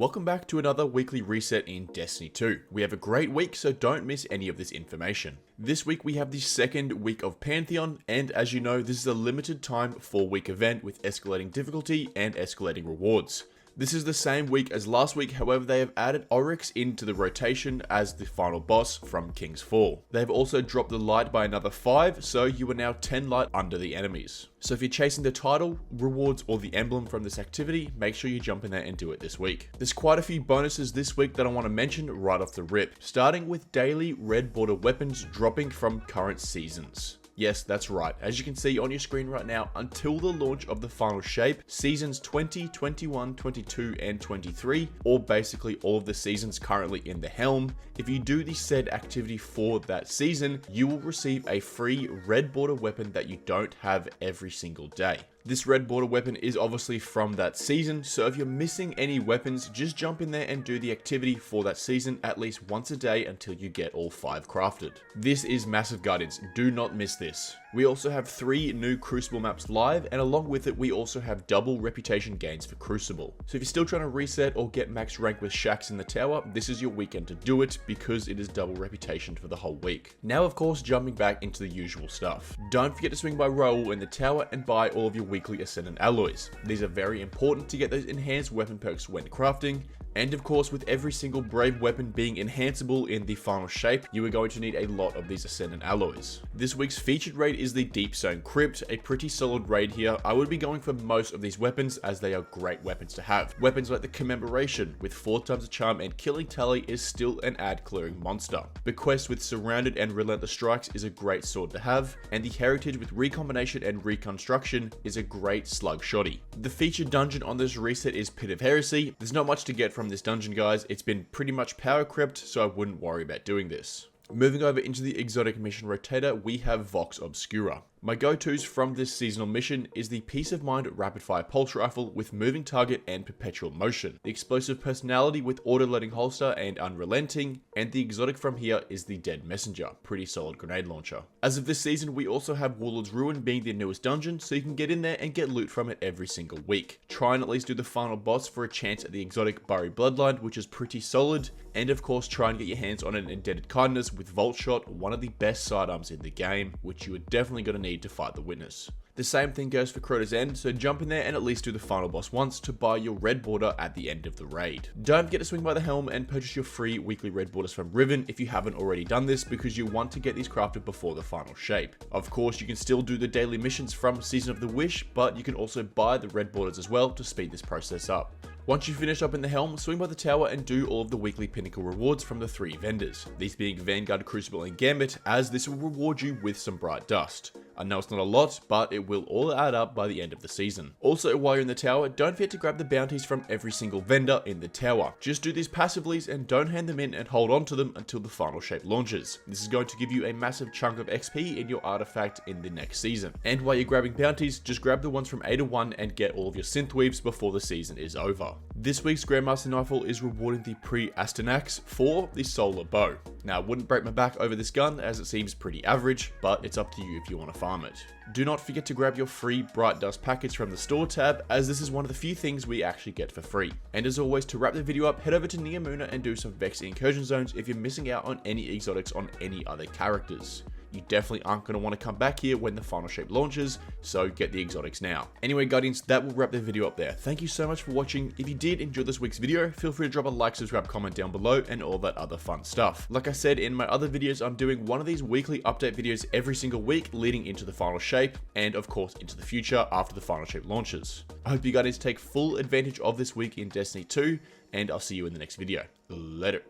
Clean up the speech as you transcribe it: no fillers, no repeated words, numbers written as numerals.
Welcome back to another weekly reset in Destiny 2. We have a great week, so don't miss any of this information. This week we have the second week of Pantheon, and as you know, this is a limited time 4-week event with escalating difficulty and escalating rewards. This is the same week as last week, however they have added Oryx into the rotation as the final boss from King's Fall. They have also dropped the light by another 5, so you are now 10 light under the enemies. So if you're chasing the title, rewards, or the emblem from this activity, make sure you jump in there and do it this week. There's quite a few bonuses this week that I want to mention right off the rip, starting with daily red border weapons dropping from current seasons. Yes, that's right. As you can see on your screen right now, until the launch of the final shape, seasons 20, 21, 22, and 23, or basically all of the seasons currently in the helm, if you do the said activity for that season, you will receive a free red border weapon that you don't have every single day. This red border weapon is obviously from that season, so if you're missing any weapons, just jump in there and do the activity for that season at least once a day until you get all 5 crafted. This is massive guidance, do not miss this. We also have 3 new Crucible maps live, and along with it we also have double reputation gains for Crucible. So if you're still trying to reset or get max rank with Shax in the tower, this is your weekend to do it because it is double reputation for the whole week. Now of course, jumping back into the usual stuff. Don't forget to swing by Raoul in the tower and buy all of your weekly Ascendant alloys. These are very important to get those enhanced weapon perks when crafting. And of course, with every single brave weapon being enhanceable in the final shape, you are going to need a lot of these Ascendant alloys. This week's featured raid is the Deep Zone Crypt, a pretty solid raid here. I would be going for most of these weapons as they are great weapons to have. Weapons like the Commemoration with 4 times the charm and killing tally is still an ad clearing monster. Bequest with Surrounded and Relentless Strikes is a great sword to have, and the Heritage with Recombination and Reconstruction is a great slug shoddy. The featured dungeon on this reset is Pit of Heresy. There's not much to get from this dungeon, guys. It's been pretty much power crept, so I wouldn't worry about doing this. Moving over into the exotic mission rotator, we have Vox Obscura. My go-tos from this seasonal mission is the Peace of Mind rapid fire pulse rifle with moving target and perpetual motion, the explosive personality with auto-loading holster and unrelenting, and the exotic from here is the Dead Messenger, pretty solid grenade launcher. As of this season, we also have Warlord's Ruin being the newest dungeon, so you can get in there and get loot from it every single week. Try and at least do the final boss for a chance at the exotic Buried Bloodline, which is pretty solid, and of course try and get your hands on an Indebted Kindness with Volt Shot, one of the best sidearms in the game, which you are definitely going to need to fight the Witness. The same thing goes for Crota's End, so jump in there and at least do the final boss once to buy your red border at the end of the raid. Don't forget to swing by the helm and purchase your free weekly red borders from Riven if you haven't already done this, because you want to get these crafted before the final shape. Of course, you can still do the daily missions from Season of the Wish, but you can also buy the red borders as well to speed this process up. Once you finish up in the helm, swing by the tower and do all of the weekly pinnacle rewards from the 3 vendors, these being Vanguard, Crucible, and Gambit, as this will reward you with some bright dust. I know it's not a lot, but it will all add up by the end of the season. Also, while you're in the tower, don't forget to grab the bounties from every single vendor in the tower. Just do these passively and don't hand them in and hold on to them until the final shape launches. This is going to give you a massive chunk of XP in your artifact in the next season. And while you're grabbing bounties, just grab the ones from A to 1 and get all of your synthweaves before the season is over. This week's Grandmaster Nightfall is rewarding the Pre-Astanax for the Solar Bow. Now, I wouldn't break my back over this gun as it seems pretty average, but it's up to you if you want to farm it. Do not forget to grab your free Bright Dust package from the store tab, as this is one of the few things we actually get for free. And as always, to wrap the video up, head over to Neomuna and do some Vex incursion zones if you're missing out on any exotics on any other characters. You definitely aren't going to want to come back here when the final shape launches, so get the exotics now. Anyway, Guardians, that will wrap the video up there. Thank you so much for watching. If you did enjoy this week's video, feel free to drop a like, subscribe, comment down below, and all that other fun stuff. Like I said in my other videos, I'm doing one of these weekly update videos every single week leading into the final shape, and of course into the future after the final shape launches. I hope you guys take full advantage of this week in Destiny 2, and I'll see you in the next video. Later.